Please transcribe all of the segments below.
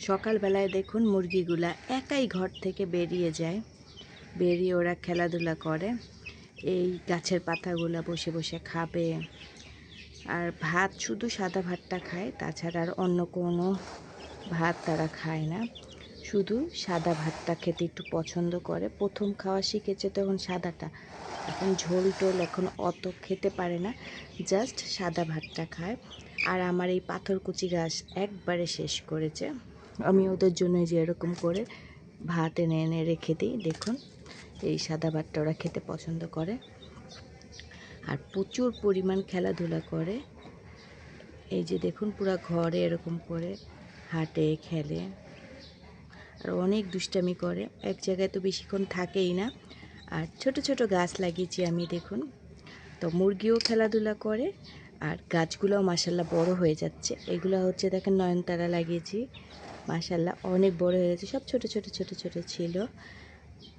সকালবেলায় দেখুন মুরগিগুলা একাই ঘর থেকে বেরিয়ে যায়, বেরিয়ে ওরা খেলাধুলা করে। এই গাছের পাতাগুলা বসে বসে খাবে। আর ভাত, শুধু সাদা ভাতটা খায়, তাছাড়া আর অন্য কোনো ভাত তারা খায় না। শুধু সাদা ভাতটা খেতে একটু পছন্দ করে। প্রথম খাওয়া শিখেছে তখন সাদাটা, এখন ঝোল টোল এখন অত খেতে পারে না, জাস্ট সাদা ভাতটা খায়। আর আমার এই পাথরকুচি গাছ একবারে শেষ করেছে। আমি ওদের জন্য যে এরকম করে ভাত এনে এনে রেখে দিই। দেখুন এই সাদা ভাতটা ওরা খেতে পছন্দ করে আর প্রচুর পরিমাণ খেলাধুলা করে। এই যে দেখুন পুরো ঘরে এরকম করে হাঁটে, খেলে আর অনেক দুষ্টামি করে। এক জায়গায় তো বেশিক্ষণ থাকেই না। আর ছোট ছোট গাছ লাগিয়েছি আমি, দেখুন। তো মুরগিও খেলাধুলা করে আর গাছগুলোও মাশাল্লাহ বড় হয়ে যাচ্ছে। এগুলো হচ্ছে দেখেন নয়নতারা লাগিয়েছি, মাশাল্লাহ অনেক বড় হয়ে গেছে। সব ছোট ছোট ছোট ছোট ছিল।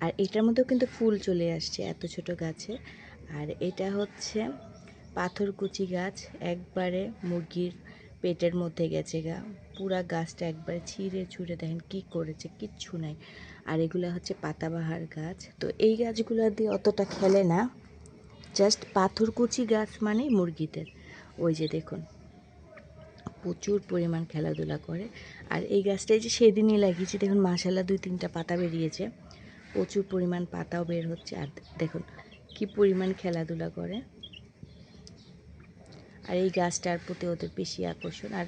আর এটার মধ্যেও কিন্তু ফুল চলে আসছে এত ছোট গাছে। আর এটা হচ্ছে পাথরকুচি গাছ, একবারে মুরগির পেটের মধ্যে গেছে গা। পুরা গাছটা একবারে ছিঁড়ে ছুঁড়ে দেখেন কি করেছে, কিচ্ছু নাই। আর এগুলো হচ্ছে পাতাবাহার গাছ। তো এই গাছগুলো দিয়ে অতটা খেলে না, জাস্ট পাথরকুচি গাছ মানেই মুরগিদের। ওই যে দেখুন প্রচুর পরিমাণ খেলাধুলা করে। আর এই গাছটাই যে সেদিনই লাগিয়েছি, দেখুন মাশাল্লাহ 2-3টা পাতা বেরিয়েছে, প্রচুর পরিমাণ পাতাও বের হচ্ছে। আর দেখুন কি পরিমাণ খেলাধুলা করে। আর এই গাছটার প্রতি ওদের বেশি আকর্ষণ। আর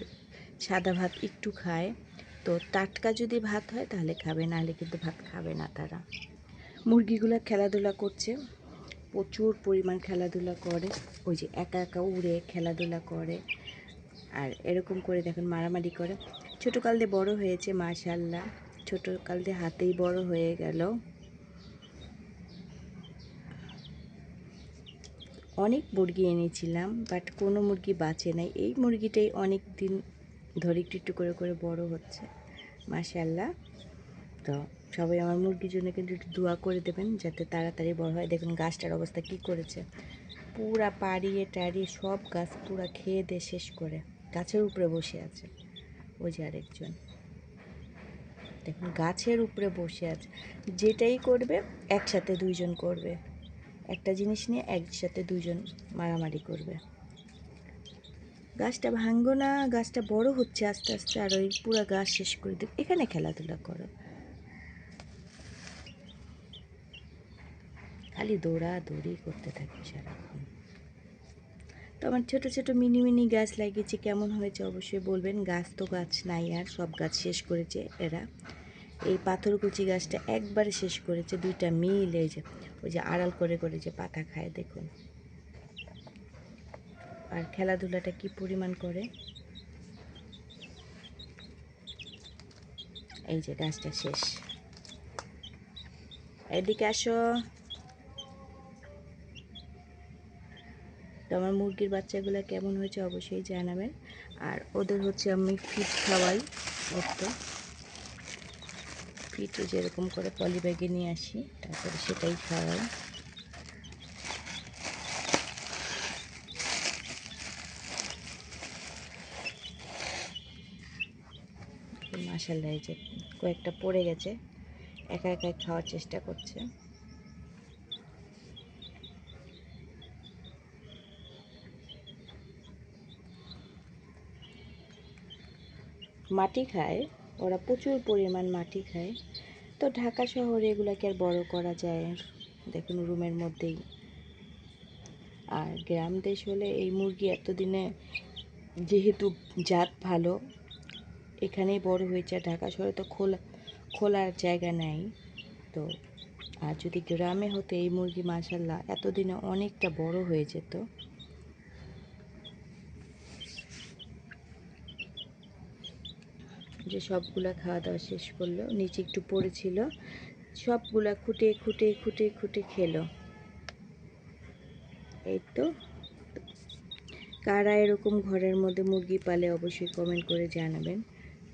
সাদা ভাত একটু খায়, তো টাটকা যদি ভাত হয় তাহলে খাবে, নাহলে কিন্তু ভাত খাবে না তারা। মুরগিগুলো খেলাধুলা করছে, প্রচুর পরিমাণ খেলাধুলা করে। ওই যে একা একা উড়ে খেলাধুলা করে আর এরকম করে দেখুন মারামারি করে। ছোটোকাল দিয়ে বড়ো হয়েছে মাশাল্লাহ, ছোটোকাল দিয়ে হাতেই বড় হয়ে গেল। অনেক মুরগি এনেছিলাম, বাট কোনো মুরগি বাঁচে নাই। এই মুরগিটাই অনেক দিন ধরে একটু একটু করে করে বড় হচ্ছে মাশাল্লাহ। তো সবাই আমার মুরগির জন্য কিন্তু একটু দোয়া করে দেবেন যাতে তাড়াতাড়ি বড় হয়। দেখুন গাছটার অবস্থা কি করেছে, পুরা পাড়িয়ে টাড়িয়ে সব গাছ পুরা খেয়ে দিয়ে শেষ করে গাছের উপরে বসে আছে। ওই যে আরেকজন দেখুন গাছের উপরে বসে আছে। যেটাই করবে একসাথে দুইজন করবে, একটা জিনিস নিয়ে একসাথে দুজন মারামারি করবে। গাছটা ভাঙবো না, গাছটা বড় হচ্ছে আস্তে আস্তে, আর ওই পুরো গাছ শেষ করে দেবে। এখানে খেলাধুলা করো, খালি দৌড়াদৌড়ি করতে থাকবে সারাক্ষণ। তো আমার ছোটো ছোটো মিনি মিনি গাছ লাগিয়েছি, কেমন হয়েছে অবশ্যই বলবেন। গাছ তো গাছ নাই আর, সব গাছ শেষ করেছে এরা। এই পাথরকুচি গাছটা একবারে শেষ করেছে, 2টা মিলে যে ওই যে আড়াল করে করে যে পাতা খায় দেখুন। আর খেলাধুলাটা কি পরিমাণ করে। এই যে গাছটা শেষ, এদিকে আসো। তো আমার মুরগির বাচ্চাগুলো কেমন হয়েছে অবশ্যই জানাবেন। আর ওদের হচ্ছে আমি ফিড খাওয়াই, তো ফিড যেরকম করে পলি ব্যাগে নিয়ে আসি, তারপরে সেটাই খাওয়াই। মাশাআল্লাহ এই যে কয়েকটা পড়ে গেছে, একা একা খাওয়ার চেষ্টা করছে। মাটি খায় ওরা, প্রচুর পরিমাণ মাটি খায়। তো ঢাকা শহরে এগুলোকে আর বড় করা যায়, দেখুন রুমের মধ্যেই। আর গ্রাম দেশ হলে এই মুরগি এতদিনে যেহেতু জাত ভালো, এখানেই বড় হয়েছে। ঢাকা শহরে তো খোলার জায়গা নেই। তো আর যদি গ্রামে হতো এই মুরগি মাশাল্লাহ এতদিনে অনেকটা বড় হয়ে যেত। যে সবগুলা খাওয়া দাওয়া শেষ করলো, নিচে একটু পড়েছিল, সবগুলা খুঁটে খুঁটে খুঁটে খুঁটে খেলো। এই তো, কারা এরকম ঘরের মধ্যে মুরগি পালে অবশ্যই কমেন্ট করে জানাবেন।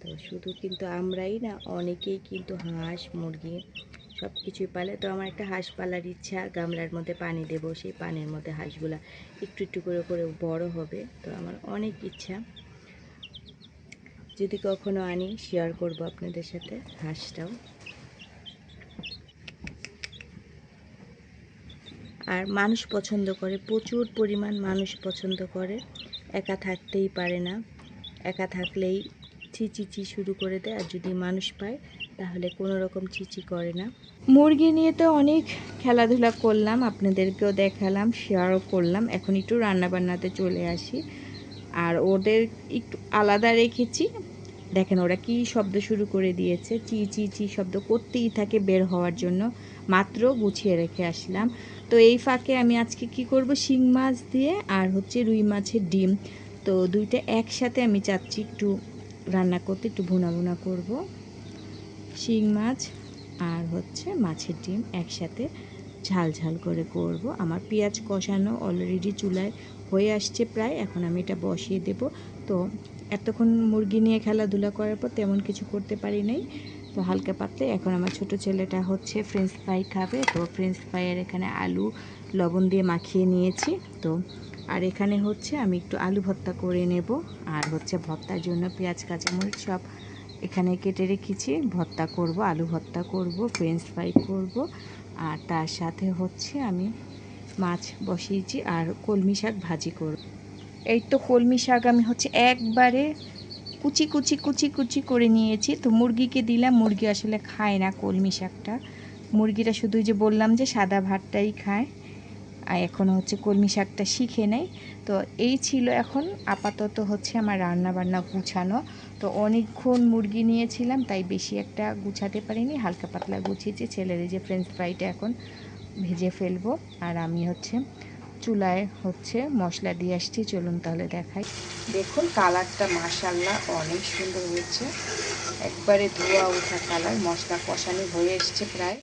তো শুধু কিন্তু আমরাই না, অনেকেই কিন্তু হাঁস মুরগি সব কিছুই পালে। তো আমার একটা হাঁস পালার ইচ্ছা, গামলার মধ্যে পানি দেব, সেই পানির মধ্যে হাঁসগুলা একটু একটু করে করে বড় হবে। তো আমার অনেক ইচ্ছা। যদি কখনো আনি শেয়ার করব আপনাদের সাথে হাঁসটাও। আর মানুষ পছন্দ করে, প্রচুর পরিমাণ মানুষ পছন্দ করে, একা থাকতেই পারে না, একা থাকলেই চিচি শুরু করে দেয়, আর যদি মানুষ পায় তাহলে কোনো রকম চিচি করে না। মুরগি নিয়ে তো অনেক খেলাধুলা করলাম, আপনাদেরকেও দেখালাম, শেয়ারও করলাম। এখন একটু রান্নাবান্নাতে চলে আসি। আর ওদের একটু আলাদা রেখেছি, দেখেন ওরা কি শব্দ শুরু করে দিয়েছে, চি চি চি শব্দ করতেই থাকে বের হওয়ার জন্য। মাত্র গুছিয়ে রেখে আসলাম। তো এই ফাঁকে আমি আজকে কি করব, শিং মাছ দিয়ে আর হচ্ছে রুই মাছের ডিম, তো দুইটা একসাথে আমি চাচ্ছি একটু রান্না করতে, একটু ভুনা ভুনা করব। শিং মাছ আর হচ্ছে মাছের ডিম একসাথে ঝাল ঝাল করে করব। আমার পেঁয়াজ কষানো অলরেডি চুলায় হয়ে আসছে প্রায়, এখন আমি এটা বসিয়ে দেব। তো এতক্ষণ মুরগি নিয়ে খেলাধুলা করার পর তেমন কিছু করতে পারি নাই, তো হালকা পাতলে এখন আমার ছোট ছেলেটা হচ্ছে ফ্রেঞ্চ ফ্রাই খাবে, তো ফ্রেঞ্চ ফ্রাইয়ের এখানে আলু লবণ দিয়ে মাখিয়ে নিয়েছি। তো আর এখানে হচ্ছে আমি একটু আলু ভর্তা করে নেব, আর হচ্ছে ভর্তার জন্য পেঁয়াজ কাঁচামরিচ সব এখানে কেটে রেখেছি। ভর্তা করব, আলু ভর্তা করব, ফ্রেঞ্চ ফ্রাই করব, আর তার সাথে হচ্ছে আমি মাছ বসিয়েছি আর কলমি শাক ভাজি করব। এই তো কলমি শাক আমি হচ্ছে একবারে কুচি কুচি কুচি কুচি করে নিয়েছি। তো মুরগিকে দিলাম, মুরগি আসলে খায় না কলমি শাকটা, মুরগিটা শুধু যে বললাম যে সাদা ভাতটাই খায়, আর এখন হচ্ছে কলমি শাকটা শিখে নেই। তো এই ছিল এখন আপাতত হচ্ছে আমার রান্না বান্না গুছানো। তো অনেকক্ষণ মুরগি নিয়েছিলাম তাই বেশি একটা গুছাতে পারিনি, হালকা পাতলা গুছিয়েছি। ছেলের যে ফ্রেঞ্চ ফ্রাইটা এখন ভেজে ফেলবো, আর আমি হচ্ছে চুলায় হচ্ছে মশলা দিয়ে আসছি। চলুন তাহলে দেখাই। দেখুন কালারটা মাশাআল্লাহ অনেক সুন্দর হয়েছে, একবারে ধোয়া ওঠা কালার, মশলা কষানো হয়ে এসছে প্রায়।